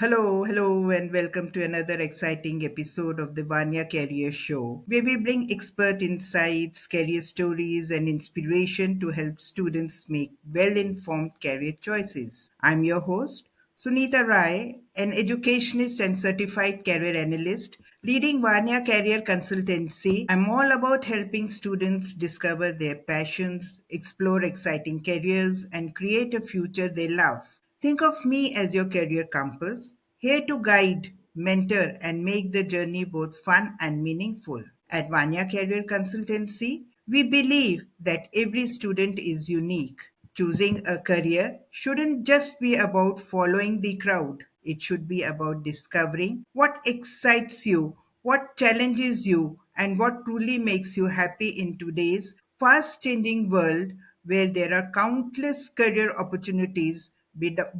Hello, and welcome to another exciting episode of the Vanya Career Show, where we bring expert insights, career stories, and inspiration to help students make well informed career choices. I'm your host, Sunita Rai, an educationist and certified career analyst leading Vanya Career Consultancy. I'm all about helping students discover their passions, explore exciting careers, and create a future they love. Think of me as your career compass, here to guide, mentor, and make the journey both fun and meaningful. At Vanya Career Consultancy, we believe that every student is unique. Choosing a career shouldn't just be about following the crowd. It should be about discovering what excites you, what challenges you, and what truly makes you happy in today's fast changing world where there are countless career opportunities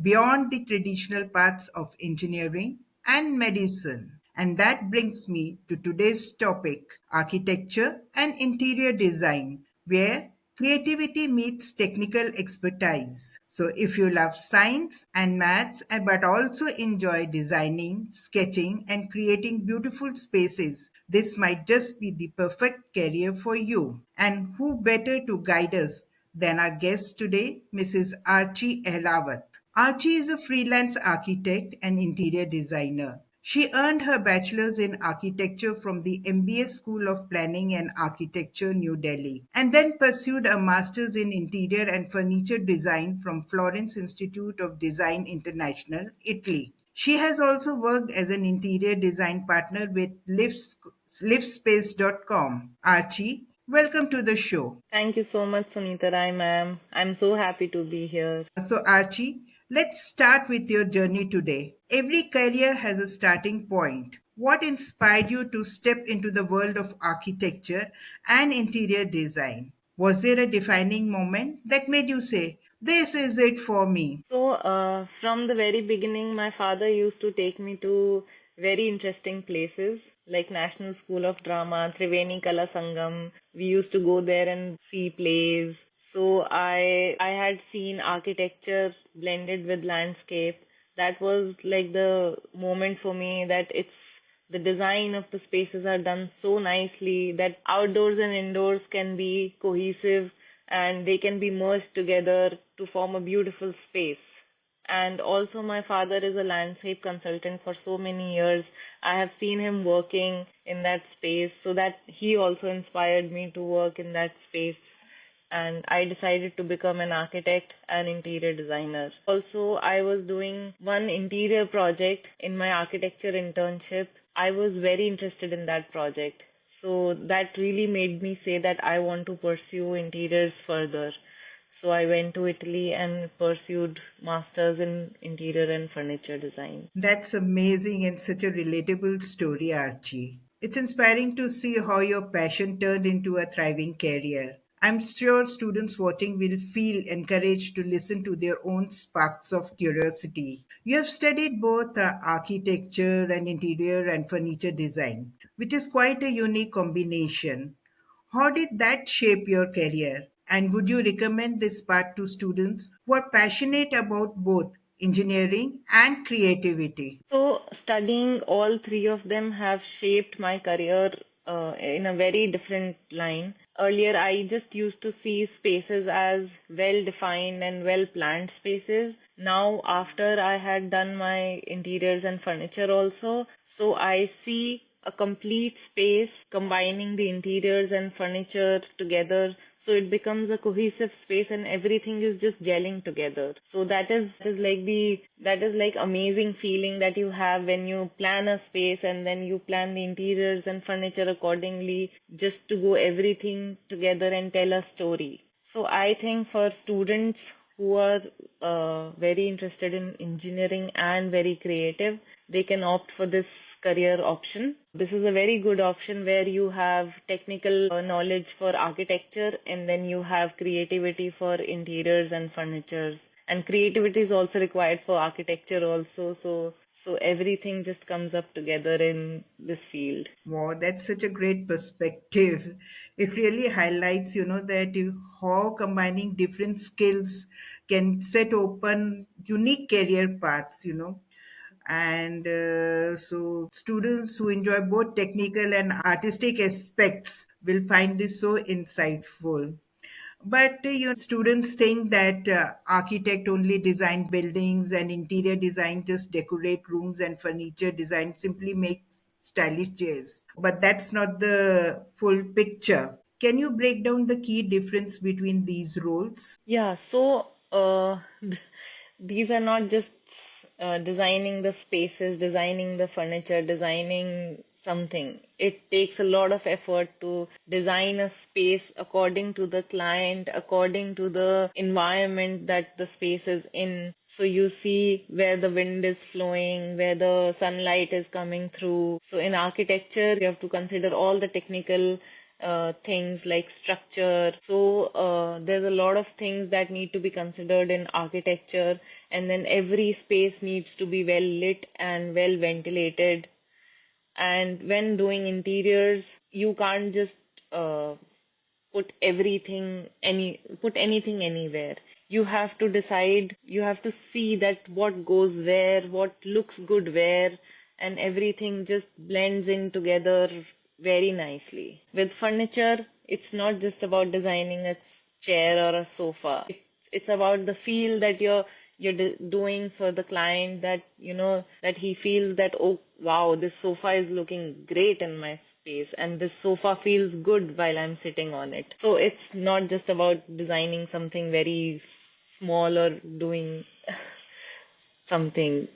beyond the traditional paths of engineering and medicine. And that brings me to today's topic, architecture and interior design, where creativity meets technical expertise. So, if you love science and maths but also enjoy designing, sketching, and creating beautiful spaces, this might just be the perfect career for you. And who better to guide us than our guest today, Mrs. Archie Ahalawat? Archie is a freelance architect and interior designer. She earned her bachelor's in architecture from the MBS School of Planning and Architecture, New Delhi, and then pursued a master's in interior and furniture design from Florence Institute of Design International, Italy. She has also worked as an interior design partner with livespace.com. Archie, welcome to the show. Thank you so much, Sunita Rai, ma'am. I'm so happy to be here. So, Archie, let's start with your journey today. Every career has a starting point. What inspired you to step into the world of architecture and interior design? Was there a defining moment that made you say, "This is it for me"? From the very beginning, my father used to take me to very interesting places like National School of Drama, Triveni Kala Sangam. We used to go there and see plays. So I had seen architecture blended with landscape. That was like the moment for me that the design of the spaces are done so nicely that outdoors and indoors can be cohesive and they can be merged together to form a beautiful space. And also, my father is a landscape consultant for so many years. I have seen him working in that space, so that he also inspired me to work in that space. And I decided to become an architect and interior designer. Also, I was doing one interior project in my architecture internship. I was very interested in that project. So that really made me say that I want to pursue interiors further. So I went to Italy and pursued masters in interior and furniture design. That's amazing and such a relatable story, Archie. It's inspiring to see how your passion turned into a thriving career. I'm sure students watching will feel encouraged to listen to their own sparks of curiosity. You have studied both architecture and interior and furniture design, which is quite a unique combination. How did that shape your career? And would you recommend this path to students who are passionate about both engineering and creativity? So, studying all three of them have shaped my career in a very different line. Earlier, I just used to see spaces as well defined and well planned spaces. Now, after I had done my interiors and furniture also, so I see a complete space combining the interiors and furniture together, so it becomes a cohesive space and everything is just gelling together. So that is like amazing feeling that you have when you plan a space and then you plan the interiors and furniture accordingly just to go everything together and tell a story. So I think for students who are very interested in engineering and very creative, they can opt for this career option. This is a very good option where you have technical knowledge for architecture and then you have creativity for interiors and furnitures. And creativity is also required for architecture also. So everything just comes up together in this field. Wow, that's such a great perspective. It really highlights, how combining different skills can set open unique career paths. And so students who enjoy both technical and artistic aspects will find this so insightful. But students think that architect only design buildings and interior design just decorate rooms and furniture design simply make stylish chairs. But that's not the full picture. Can you break down the key difference between these roles? Yeah, so these are not just designing the spaces, designing the furniture, designing something. It takes a lot of effort to design a space according to the client, according to the environment that the space is in. So you see where the wind is flowing, where the sunlight is coming through. So in architecture, you have to consider all the technical things like structure. So there's a lot of things that need to be considered in architecture, and then every space needs to be well lit and well ventilated. And when doing interiors, you can't just uh, put anything anywhere. You have to decide, you have to see that what goes where, what looks good where, and everything just blends in together very nicely. With furniture, it's not just about designing a chair or a sofa. It's about the feel that you're doing for the client, that that he feels that, oh wow, this sofa is looking great in my space, and this sofa feels good while I'm sitting on it. So it's not just about designing something very small or doing something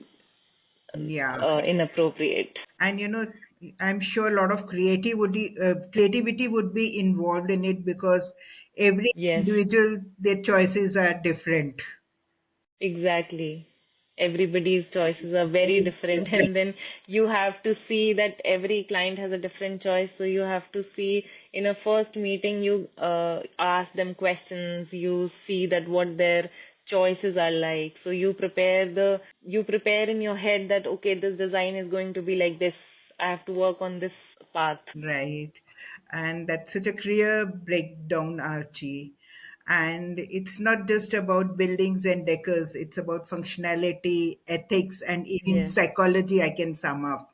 Yeah. inappropriate. And I'm sure a lot of creativity would be involved in it because every Yes. individual, their choices are different. Exactly. Everybody's choices are very Very different, different. and then you have to see that every client has a different choice. So you have to see in a first meeting, you ask them questions, you see that what their choices are like. So you prepare in your head that, okay, this design is going to be like this. I have to work on this path. Right. And that's such a clear breakdown, Archie. And it's not just about buildings and decors, it's about functionality, ethics, and even Yes. psychology, I can sum up.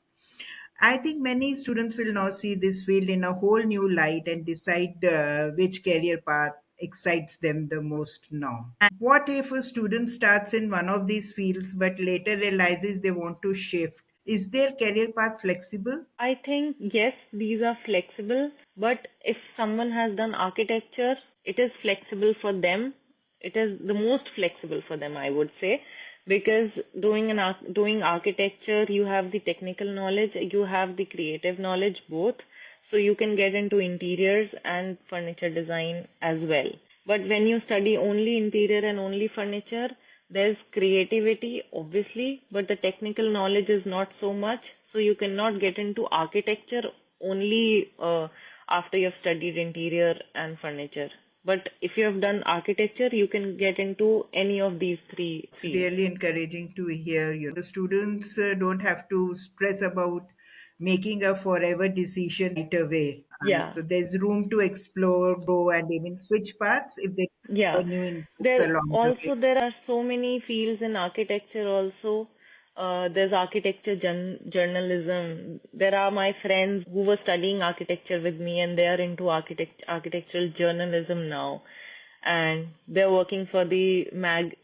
I think many students will now see this field in a whole new light and decide which career path excites them the most now. And what if a student starts in one of these fields but later realizes they want to shift? Is their career path flexible? I think yes, these are flexible, but if someone has done architecture, it is flexible for them. It is the most flexible for them, I would say, because doing architecture, you have the technical knowledge, you have the creative knowledge both, so you can get into interiors and furniture design as well. But when you study only interior and only furniture, there's creativity, obviously, but the technical knowledge is not so much. So you cannot get into architecture only after you've studied interior and furniture. But if you have done architecture, you can get into any of these three It's really fields. encouraging to hear. The students don't have to stress about making a forever decision right away. Yeah. So there's room to explore, grow, and even switch paths if they Yeah, discover new interests there along the way. also there are so many fields in architecture also. There's architecture journalism. There are my friends who were studying architecture with me, and they are into architectural journalism now, and they're working for the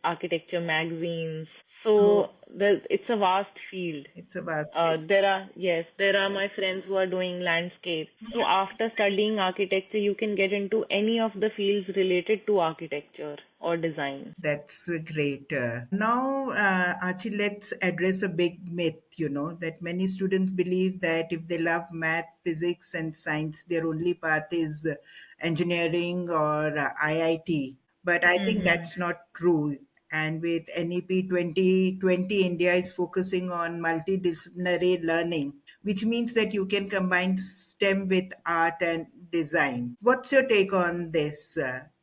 architecture magazines. So So it's a vast field. it's a basket. There are my friends who are doing landscapes. So after studying architecture, you can get into any of the fields related to architecture or design. That's great. Now, Archie, let's address a big myth, that many students believe that if they love math, physics, and science, their only path is engineering or IIT. But I think Mm-hmm. that's not true. And with NEP 2020, India is focusing on multidisciplinary learning, which means that you can combine STEM with art and design. What's your take on this?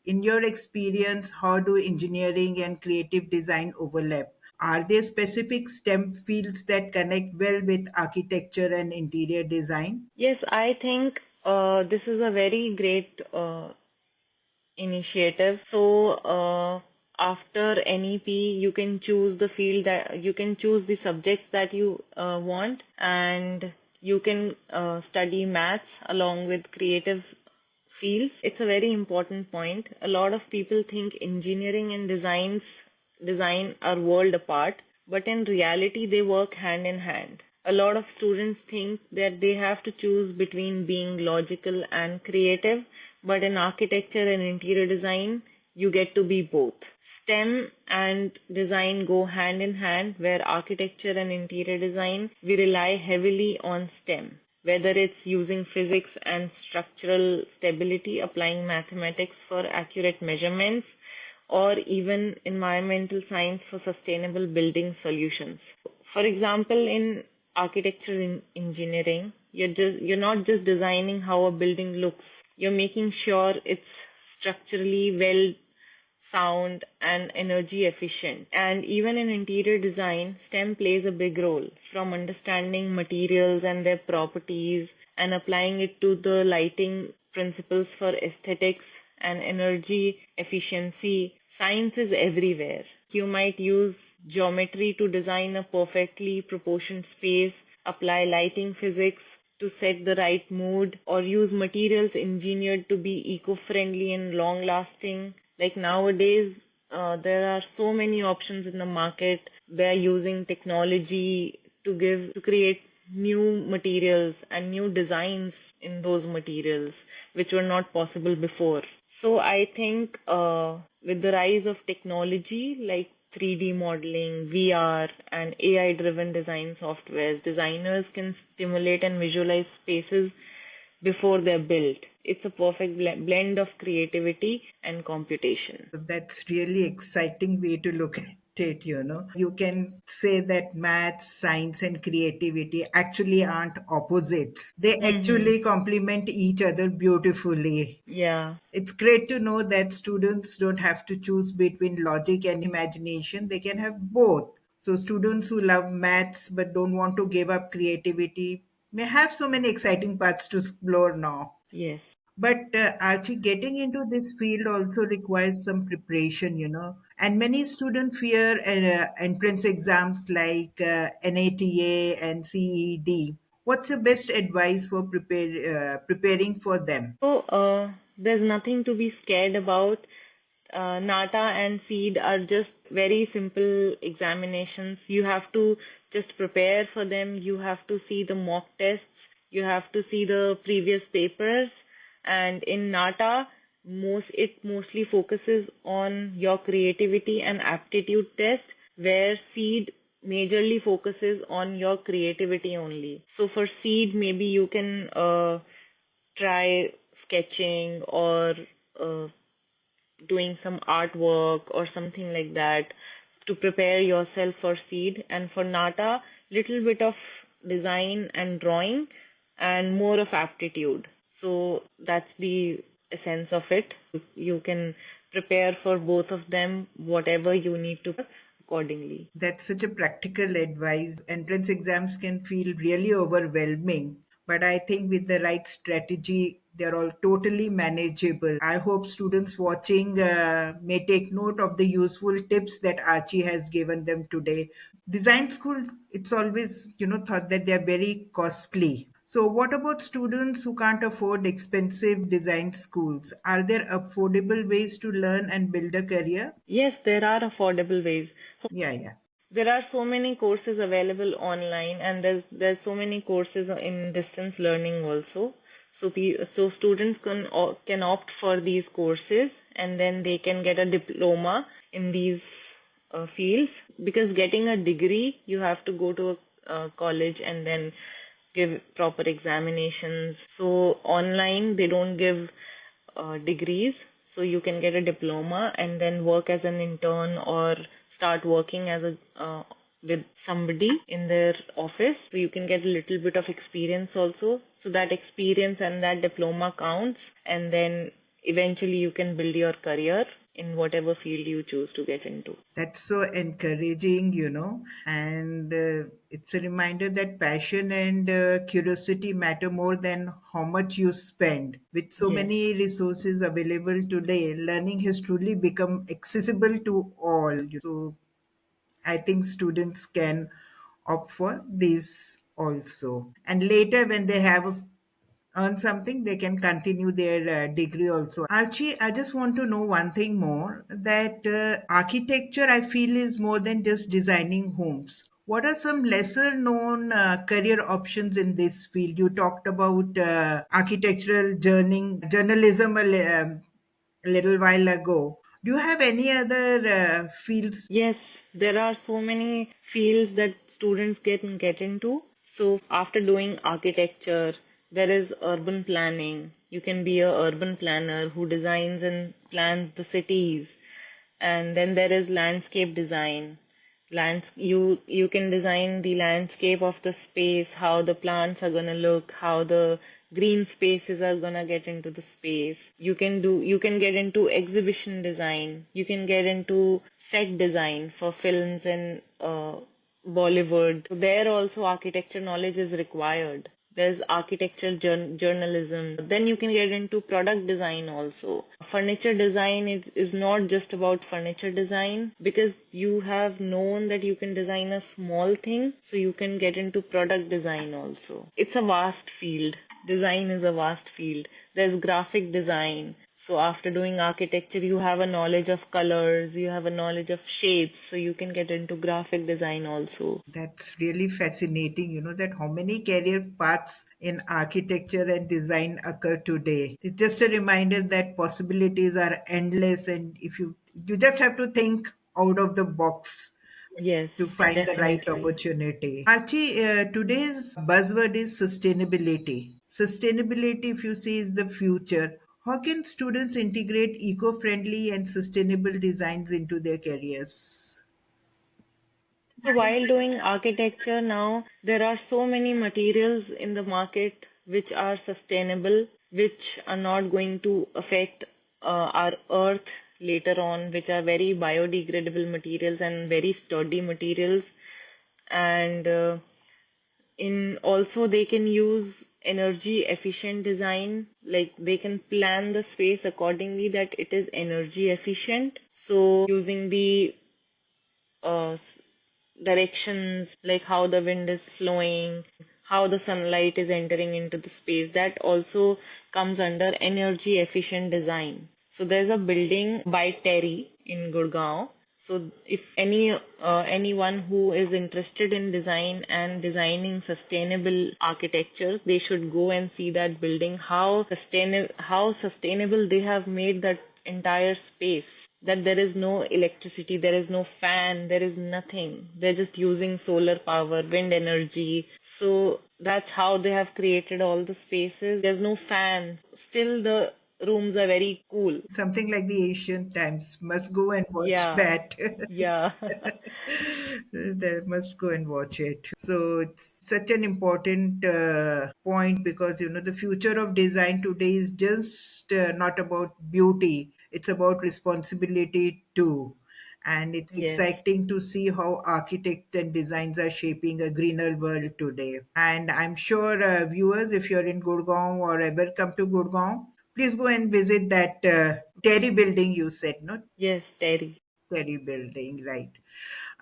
In your experience, how do engineering and creative design overlap? Are there specific STEM fields that connect well with architecture and interior design? Yes, I think this is a very great initiative. So, after NEP, you can choose the field that you can choose the subjects that you want, and you can study maths along with creative fields. It's a very important point. A lot of people think engineering and design are world apart, but in reality they work hand in hand. A lot of students think that they have to choose between being logical and creative, but in architecture and interior design, you get to be both. STEM and design go hand in hand, where architecture and interior design, we rely heavily on STEM, whether it's using physics and structural stability, applying mathematics for accurate measurements, or even environmental science for sustainable building solutions. For example, in architecture engineering, you're not just designing how a building looks. You're making sure it's structurally well sound and energy efficient. And even in interior design, STEM plays a big role, from understanding materials and their properties and applying it to the lighting principles for aesthetics and energy efficiency. Science is everywhere. You might use geometry to design a perfectly proportioned space, apply lighting physics to set the right mood, or use materials engineered to be eco-friendly and long-lasting. Like nowadays, there are so many options in the market. They're using technology to create new materials and new designs in those materials, which were not possible before. So I think with the rise of technology like 3D modeling, VR, and AI-driven design softwares, designers can stimulate and visualize spaces before they're built. It's a perfect blend of creativity and computation. That's really exciting way to look at it. You can say that math, science, and creativity actually aren't opposites. They Mm-hmm. actually complement each other beautifully. Yeah. It's great to know that students don't have to choose between logic and imagination. They can have both. So students who love maths but don't want to give up creativity may have so many exciting paths to explore now. Yes. But Archie, getting into this field also requires some preparation. And many students fear entrance exams like NATA and CED. What's your best advice for preparing for them? So there's nothing to be scared about. NATA and CEED are just very simple examinations. You have to just prepare for them. You have to see the mock tests. You have to see the previous papers. And in NATA, it mostly focuses on your creativity and aptitude test, where CEED majorly focuses on your creativity only. So for CEED, maybe you can try sketching or uh, doing some artwork or something like that to prepare yourself for CEED. And for NATA, little bit of design and drawing and more of aptitude. So that's the essence of it. You can prepare for both of them, whatever you need to accordingly. That's such a practical advice. Entrance exams can feel really overwhelming, but I think with the right strategy, they're all totally manageable. I hope students watching may take note of the useful tips that Archie has given them today. Design school, it's always thought that they're very costly. So, what about students who can't afford expensive design schools? Are there affordable ways to learn and build a career? Yes, there are affordable ways. So Yeah, yeah. there are so many courses available online, and there's so many courses in distance learning also. So so students can opt for these courses, and then they can get a diploma in these fields. Because getting a degree, you have to go to a college and then give proper examinations. So online they don't give degrees, so you can get a diploma and then work as an intern or start working as a with somebody in their office. So you can get a little bit of experience also. So that experience and that diploma counts, and then eventually you can build your career. in whatever field you choose to get into. That's so encouraging, and it's a reminder that passion and curiosity matter more than how much you spend. With so Yes. many resources available today, learning has truly become accessible to all. So I think students can opt for this also. And later, when they have earn something, they can continue their degree also. Archie, I just want to know one thing more, that architecture, I feel, is more than just designing homes. What are some lesser known career options in this field? You talked about architectural journalism a little while ago. Do you have any other fields? Yes, there are so many fields that students get into. So after doing architecture, there is urban planning. You can be a urban planner who designs and plans the cities. And then there is landscape design. You can design the landscape of the space, how the plants are gonna look, how the green spaces are gonna get into the space. You can get into exhibition design. You can get into set design for films and Bollywood. So there also architecture knowledge is required. There's architecture journalism. Then you can get into product design also. Furniture design is not just about furniture design, because you have known that you can design a small thing, so you can get into product design also. It's a vast field. Design is a vast field. There's graphic design. So after doing architecture, you have a knowledge of colors, you have a knowledge of shapes, so you can get into graphic design also. That's really fascinating, that how many career paths in architecture and design occur today. It's just a reminder that possibilities are endless, and if you just have to think out of the box Yes, to find the right definitely. opportunity. Archie, today's buzzword is sustainability. Sustainability, if you see, is the future. How can students integrate eco-friendly and sustainable designs into their careers? So while doing architecture now, there are so many materials in the market which are sustainable, which are not going to affect our earth later on, which are very biodegradable materials and very sturdy materials. And in also they can use energy efficient design, like they can plan the space accordingly that it is energy efficient. So using the uh, directions, like how the wind is flowing, how the sunlight is entering into the space. That also comes under energy efficient design. So there's a building by Terry in Gurgaon. So if anyone who is interested in design and designing sustainable architecture, they should go and see that building, how sustainable they have made that entire space, that there is no electricity, there is no fan, there is nothing. They're just using solar power, wind energy. So that's how they have created all the spaces. There's no fans. Still, the rooms are very cool. Something like the Asian Times. Must go and watch Yeah, that. yeah. They must go and watch it. So it's such an important point, because the future of design today is just not about beauty. It's about responsibility too. And it's Yes, exciting to see how architects and designs are shaping a greener world today. And I'm sure viewers, if you're in Gurgaon or ever come to Gurgaon, please go and visit that Terry building you said, no? yes, Terry. Terry building, right.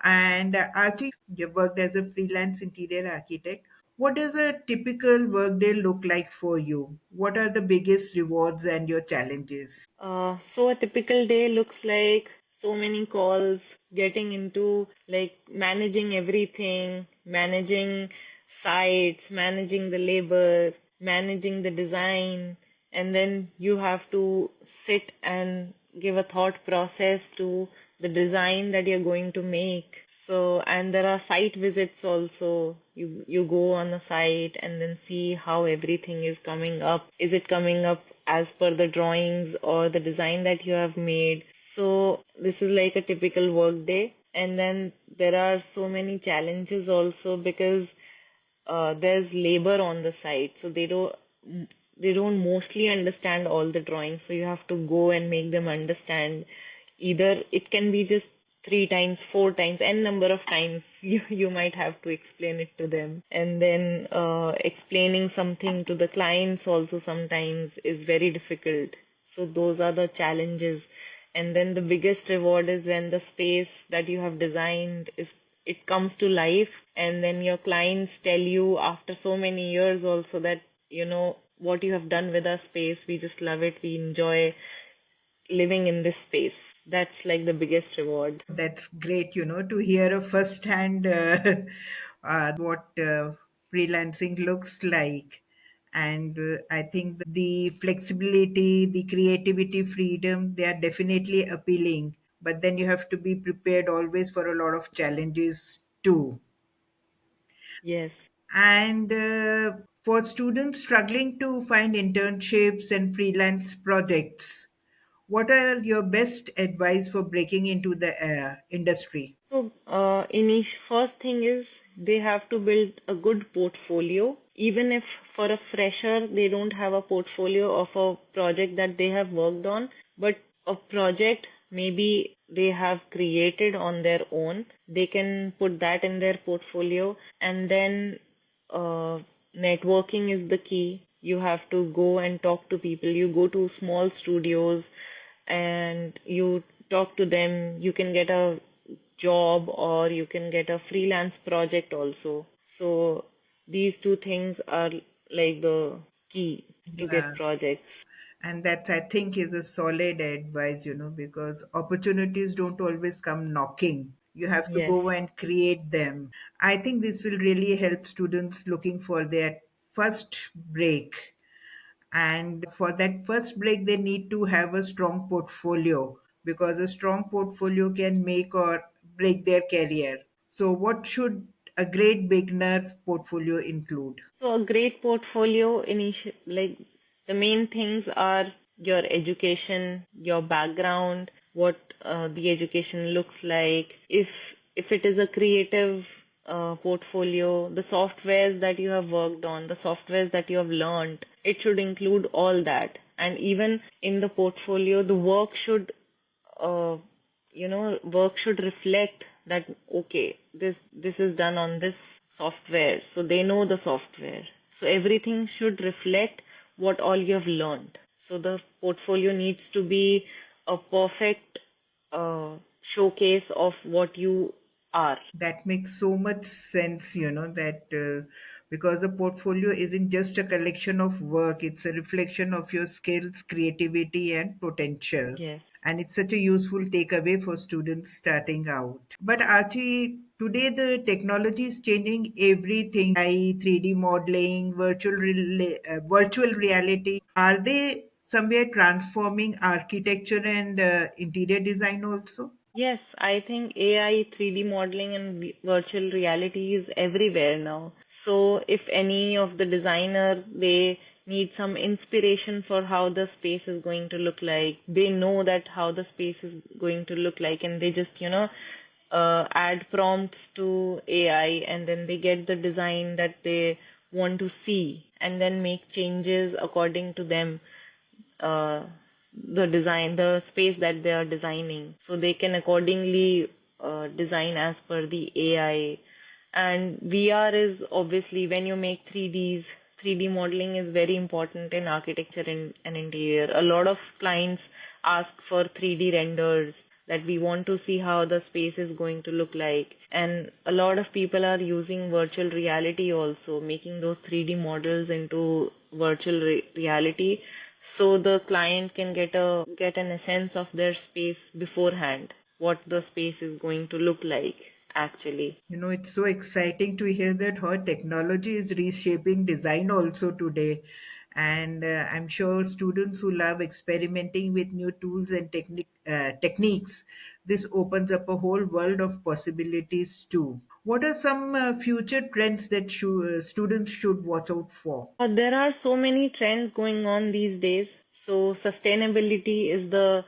And Archie, you've worked as a freelance interior architect. What does a typical workday look like for you? What are the biggest rewards and your challenges? So a typical day looks like so many calls, getting into like managing everything, managing sites, managing the labor, managing the design, and then you have to sit and give a thought process to the design that you're going to make. So, and there are site visits also. You go on a site and then see how everything is coming up. Is it coming up as per the drawings or the design that you have made? So, this is like a typical work day. And then there are so many challenges also, because there's labor on the site, so they don't mostly understand all the drawings, so you have to go and make them understand. either it can be just 3 times, 4 times, n number of times you might have to explain it to them. And then explaining something to the clients also sometimes is very difficult. So those are the challenges. And then the biggest reward is when the space that you have designed is it comes to life, and then your clients tell you after so many years also that, what you have done with our space, we just love it, we enjoy living in this space. That's like the biggest reward. That's great, to hear a first-hand what freelancing looks like. And I think the flexibility, the creativity, freedom, they are definitely appealing. But then you have to be prepared always for a lot of challenges too. Yes. And for students struggling to find internships and freelance projects, what are your best advice for breaking into the industry? So, first thing is they have to build a good portfolio. Even if for a fresher they don't have a portfolio of a project that they have worked on, but a project maybe they have created on their own, they can put that in their portfolio. And then uh, networking is the key. You have to go and talk to people. You go to small studios and you talk to them. You can get a job or you can get a freelance project also. So these two things are like the key to Yeah. get projects. And that, I think, is a solid advice, because opportunities don't always come knocking. You have to Yes. go and create them. I think this will really help students looking for their first break. And for that first break, they need to have a strong portfolio, because a strong portfolio can make or break their career. So, what should a great beginner portfolio include? So a great portfolio like the main things are your education, your background, what the education looks like. If it is a creative portfolio, the softwares that you have worked on, the softwares that you have learned, it should include all that. And even in the portfolio, the uh, work should reflect that, okay, this is done on this software, so they know the software. So everything should reflect what all you have learned. So the portfolio needs to be a perfect showcase of what you are. That makes so much sense, that because a portfolio isn't just a collection of work, it's a reflection of your skills, creativity, and potential. Yes. And it's such a useful takeaway for students starting out. But Archie, today the technology is changing everything. AI, 3D modeling, virtual reality. Are they somewhere transforming architecture and interior design also? Yes, I think AI, 3D modeling, and virtual reality is everywhere now. So if any of the designer, they need some inspiration for how the space is going to look like, they know that how the space is going to look like, and they just, add prompts to AI, and then they get the design that they want to see, and then make changes according to them, uh, the space that they are designing. So they can accordingly design as per the AI. And VR is obviously when you make 3D modeling is very important in architecture and interior. A lot of clients ask for 3D renders that we want to see how the space is going to look like. And a lot of people are using virtual reality also, making those 3D models into virtual reality, so the client can get an essence of their space beforehand, what the space is going to look like actually. It's so exciting to hear that how technology is reshaping design also today. And I'm sure students who love experimenting with new tools and techniques, this opens up a whole world of possibilities too. What are some future trends that students should watch out for? There are so many trends going on these days. So sustainability is the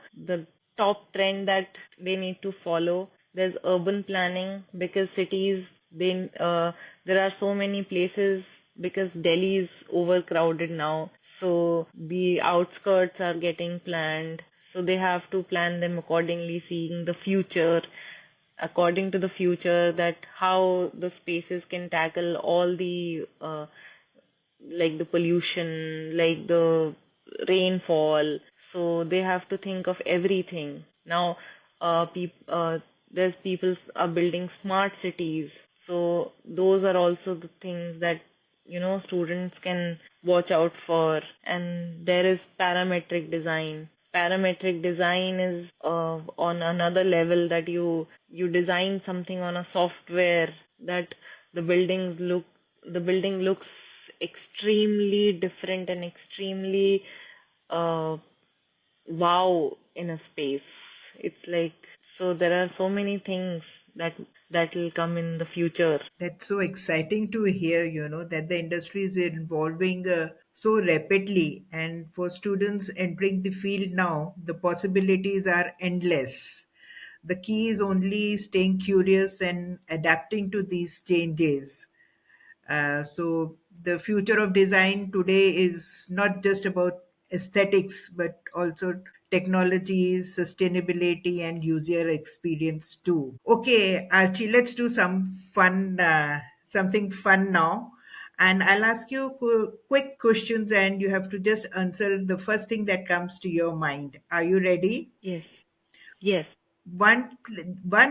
top trend that they need to follow. There's urban planning because cities, there are so many places because Delhi is overcrowded now. So the outskirts are getting planned. So they have to plan them accordingly, seeing the future, according to the future, that how the spaces can tackle all the like the pollution, like the rainfall. So they have to think of everything. Now, there's people are building smart cities. So those are also the things that students can watch out for. And there is parametric design. Parametric design is on another level, that you design something on a software that the buildings look the building looks extremely different and extremely uh, wow in a space. It's like, so there are so many things that will come in the future. That's so exciting to hear, that the industry is evolving so rapidly. And for students entering the field now, the possibilities are endless. The key is only staying curious and adapting to these changes. So the future of design today is not just about aesthetics, but also technology, sustainability, and user experience too. Okay, Archie, let's do something fun now. And I'll ask you quick questions, and you have to just answer the first thing that comes to your mind. Are you ready? Yes, yes. One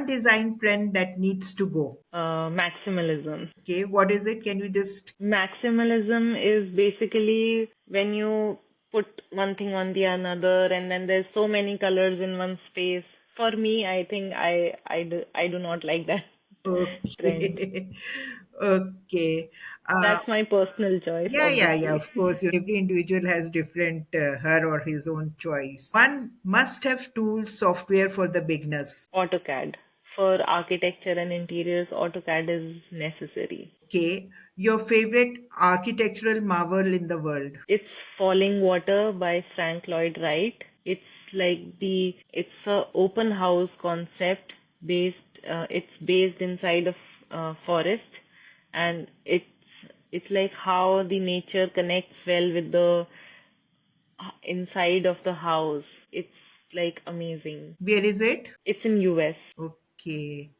design trend that needs to go. Maximalism. Okay, what is it? Can you just Maximalism is basically when you put one thing on the another, and then there's so many colors in one space. For me, I think I do not like that trend. okay? Okay. Uh, That's my personal choice, yeah. obviously. Of course, every individual has different her or his own choice. One must have tools, software for the beginners. AutoCAD. For architecture and interiors, AutoCAD is necessary. Okay. Your favorite architectural marvel in the world. It's Falling Water by Frank Lloyd Wright. It's a open house concept it's based inside a forest, and it's like how the nature connects well with the inside of the house. It's like amazing. Where is it? It's in US. Okay.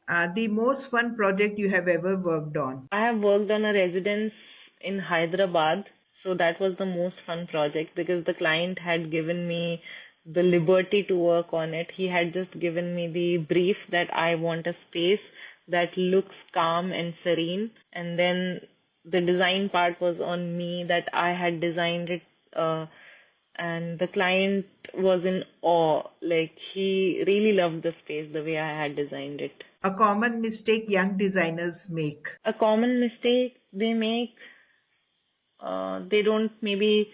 The most fun project you have ever worked on. I have worked on a residence in Hyderabad, so that was the most fun project because the client had given me the liberty to work on it. He had just given me the brief that I want a space that looks calm and serene, and then the design part was on me, that I had designed it, and the client was in awe. Like, he really loved the space the way I had designed it. A common mistake young designers make. A common mistake they make, they don't maybe,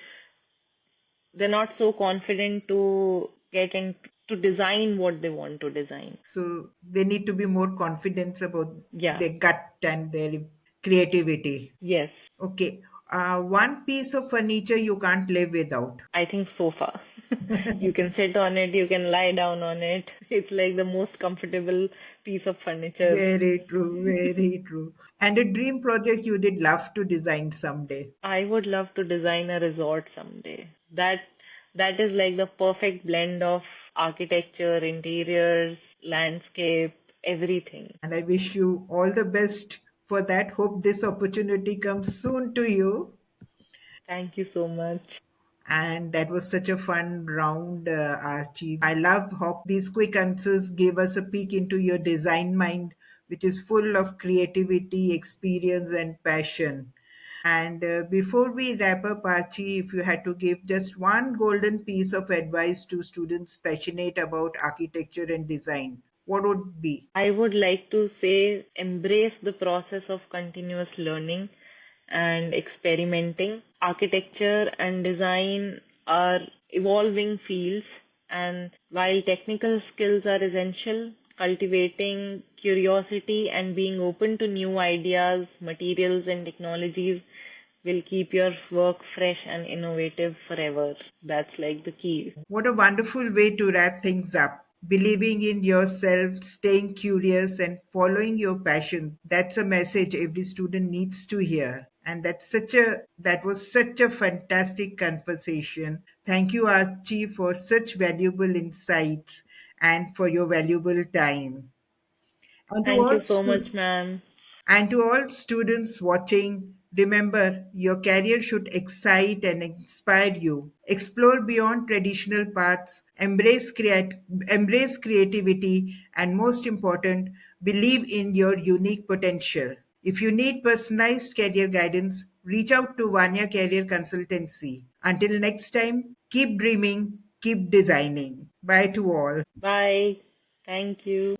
they're not so confident to get in to design what they want to design. So they need to be more confident about Yeah, their gut and their creativity. yes, Okay. One piece of furniture you can't live without. I think sofa. You can sit on it, you can lie down on it. It's like the most comfortable piece of furniture. Very true, very true. And a dream project you did love to design someday. I would love to design a resort someday. That is like the perfect blend of architecture, interiors, landscape, everything. And I wish you all the best for that. Hope this opportunity comes soon to you. Thank you so much. And that was such a fun round, Archie. I love how these quick answers gave us a peek into your design mind, which is full of creativity, experience, and passion. And before we wrap up, Archie, if you had to give just one golden piece of advice to students passionate about architecture and design, what would it be? I would like to say embrace the process of continuous learning and experimenting. Architecture and design are evolving fields, and while technical skills are essential, cultivating curiosity and being open to new ideas, materials, and technologies will keep your work fresh and innovative forever. That's like the key. What a wonderful way to wrap things up. Believing in yourself, staying curious, and following your passion. That's a message every student needs to hear. And that was such a fantastic conversation. Thank you, Archie, for such valuable insights and for your valuable time. And to Thank all you so much, students, ma'am. And to all students watching, remember your career should excite and inspire you. Explore beyond traditional paths, embrace creativity, and most important, believe in your unique potential. If you need personalized career guidance, reach out to Vanya Career Consultancy. Until next time, keep dreaming, keep designing. Bye to all. Bye. Thank you.